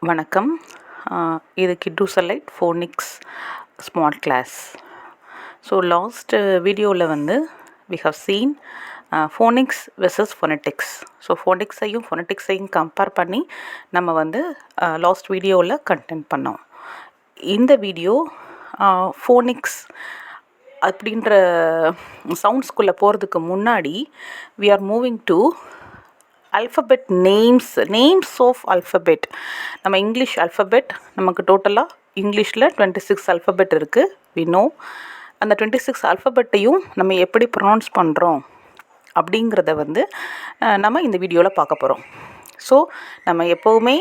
வணக்கம். இது கிட்டு செலைட் phonics smart class. So last வீடியோவில் வந்து we have seen phonics versus phonetics. So ஃபோனிக்ஸையும் ஃபொனட்டிக்ஸையும் கம்பேர் பண்ணி நம்ம வந்து லாஸ்ட் வீடியோவில் கண்டென்ட் பண்ணோம். இந்த வீடியோ ஃபோனிக்ஸ் அப்படின்ற சவுண்ட்ஸ்குள்ளே போகிறதுக்கு முன்னாடி we are moving to alphabet names of alphabet. நம்ம இங்கிலீஷ் அல்ஃபபெட் நமக்கு டோட்டலாக இங்கிலீஷில் 26 அல்ஃபபெட் இருக்குது. we know அந்த 26 அல்ஃபபெட்டையும் நம்ம எப்படி ப்ரொனவுன்ஸ் பண்ணுறோம் அப்படிங்கிறத வந்து நம்ம இந்த வீடியோவில் பார்க்க போகிறோம். ஸோ நம்ம எப்போவுமே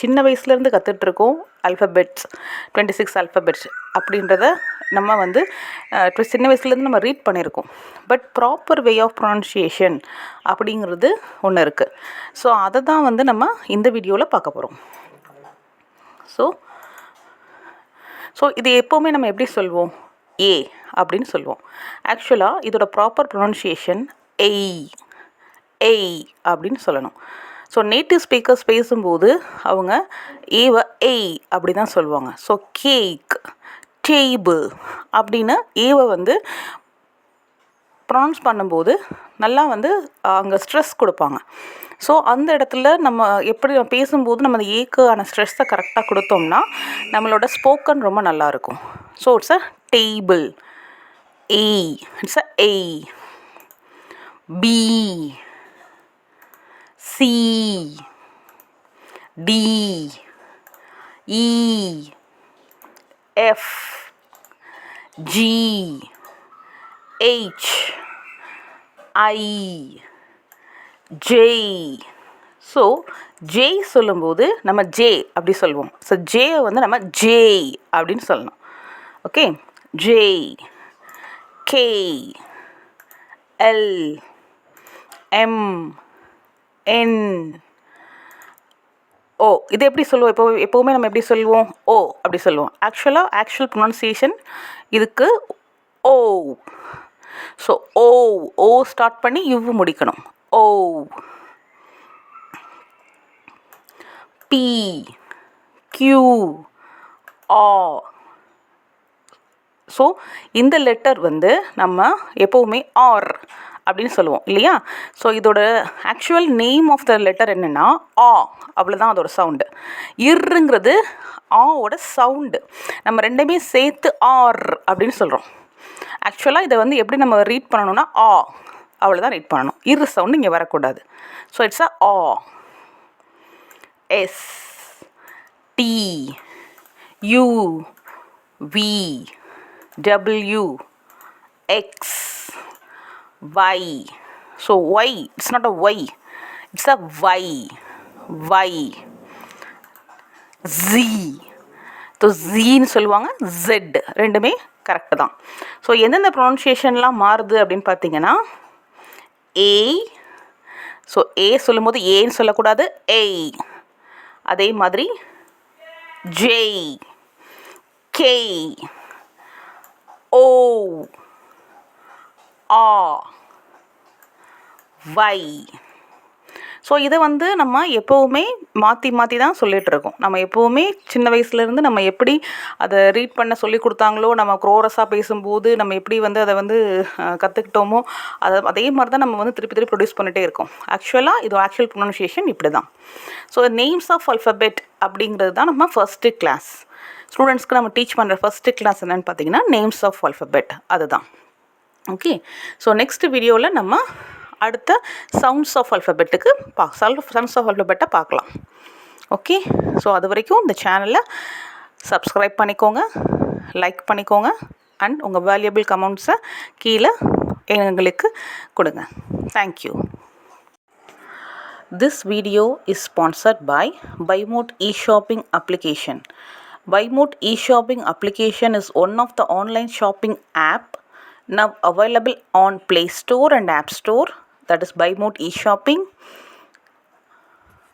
சின்ன வயசுலேருந்து கற்றுட்ருக்கோம் அல்ஃபபெட்ஸ், 26 அல்ஃபபெட்ஸ் அப்படின்றத நம்ம வந்து சின்ன வயசுலேருந்து நம்ம ரீட் பண்ணியிருக்கோம். But proper way of pronunciation அப்படிங்கிறது ஒன்று இருக்குது. ஸோ அதை தான் வந்து நம்ம இந்த வீடியோவில் பார்க்க போகிறோம். ஸோ இது எப்போவுமே நம்ம எப்படி சொல்வோம்? ஏ அப்படின்னு சொல்லுவோம். ஆக்சுவலாக இதோட ப்ராப்பர் ப்ரொனன்சியேஷன் எய் அப்படின்னு சொல்லணும். ஸோ நேட்டிவ் ஸ்பீக்கர்ஸ் பேசும்போது அவங்க ஏவை ஏய் அப்படி தான் சொல்லுவாங்க. ஸோ கேக், டேபிள் அப்படின்னு ஏவை வந்து ப்ரொனவுன்ஸ் பண்ணும்போது நல்லா வந்து அங்கே ஸ்ட்ரெஸ் கொடுப்பாங்க. ஸோ அந்த இடத்துல நம்ம எப்படி பேசும்போது நம்ம அந்த ஏக்கான ஸ்ட்ரெஸ்ஸை கரெக்டாக கொடுத்தோம்னா நம்மளோட ஸ்போக்கன் ரொம்ப நல்லாயிருக்கும். So it's a table, A, it's a A. B, C, D, E, F, G, H, I, J. So J சொல்லும்போது நம்ம J அப்படி சொல்லுவோம். ஸோ J வந்து நம்ம J அப்படின்னு சொல்லணும். Okay, J, K, L, M, N, O. இது எப்படி சொல்லுவோம்? எப்போவுமே நம்ம எப்படி சொல்லுவோம்? ஓ அப்படி சொல்லுவோம். ஆக்சுவல் ப்ரொனன்சியேஷன் இதுக்கு ஓ. ஸோ ஓ ஸ்டார்ட் பண்ணி இவ்வு முடிக்கணும். O. P, Q, R. So இந்த லெட்டர் வந்து நம்ம எப்போவுமே ஆர் அப்படின்னு சொல்லுவோம் இல்லையா? ஸோ இதோட actual name of the letter என்னென்னா ஆ, அவ்வளோதான் அதோட சவுண்டு. இர்ங்கிறது ஆவோட சவுண்டு. நம்ம ரெண்டுமே சேர்த்து ஆர் அப்படின்னு சொல்கிறோம். ஆக்சுவலாக இதை வந்து எப்படி நம்ம ரீட் பண்ணணும்னா ஆ, அவ்வளோதான் ரீட் பண்ணணும். இர் சவுண்டு இங்கே வரக்கூடாது. So it's a R. S, T, U, V, W, X, Y. So Y, it's not a Y, it's a Y. Y. Z. So ஜீன்னு சொல்லுவாங்க, Z. ரெண்டுமே கரெக்டு தான். ஸோ எந்தெந்த ப்ரொனன்சியேஷன்லாம் மாறுது அப்படின்னு பார்த்தீங்கன்னா ஏ. ஸோ ஏ சொல்லும்போது ஏன்னு சொல்லக்கூடாது, ஏய். அதே மாதிரி ஜே, கே, ஓ, ஆ, வை. ஸோ இதை வந்து நம்ம எப்போவுமே மாற்றி தான் சொல்லிகிட்ருக்கோம். நம்ம எப்போவுமே சின்ன வயசுலேருந்து நம்ம எப்படி அதை ரீட் பண்ண சொல்லி கொடுத்தாங்களோ, நம்ம க்ரோரஸாக பேசும்போது நம்ம எப்படி வந்து அதை வந்து கற்றுக்கிட்டோமோ அதே மாதிரி தான் நம்ம வந்து திருப்பி ப்ரொடியூஸ் பண்ணிகிட்டே இருக்கோம். ஆக்சுவலாக இது ஆக்சுவல் ப்ரொனன்சியேஷன் இப்படி தான். ஸோ நேம்ஸ் ஆஃப் அல்ஃபபெட் அப்படிங்கிறது தான் நம்ம ஃபஸ்ட்டு கிளாஸ். ஸ்டூடெண்ட்ஸ்க்கு நம்ம டீச் பண்ணுற ஃபஸ்ட்டு கிளாஸ் என்னென்னு பார்த்தீங்கன்னா நேம்ஸ் ஆஃப் அல்ஃபபெட், அதுதான். ஓகே, ஸோ நெக்ஸ்ட் வீடியோவில் நம்ம அடுத்த சவுண்ட்ஸ் ஆஃப் அல்ஃபபெட்டுக்கு சவுண்ட்ஸ் ஆஃப் அல்ஃபபெட்டை பார்க்கலாம். ஓகே, ஸோ அது வரைக்கும் இந்த சேனலை சப்ஸ்கிரைப் பண்ணிக்கோங்க, லைக் பண்ணிக்கோங்க, அண்ட் உங்கள் வேல்யூபிள் கமெண்ட்ஸை கீழே எங்களுக்கு கொடுங்க. Thank you. This video is sponsored by BuyMote e-shopping application. BuyMote e-shopping application is one of the online shopping app now available on Play Store and App Store, that is BuyMote e-shopping.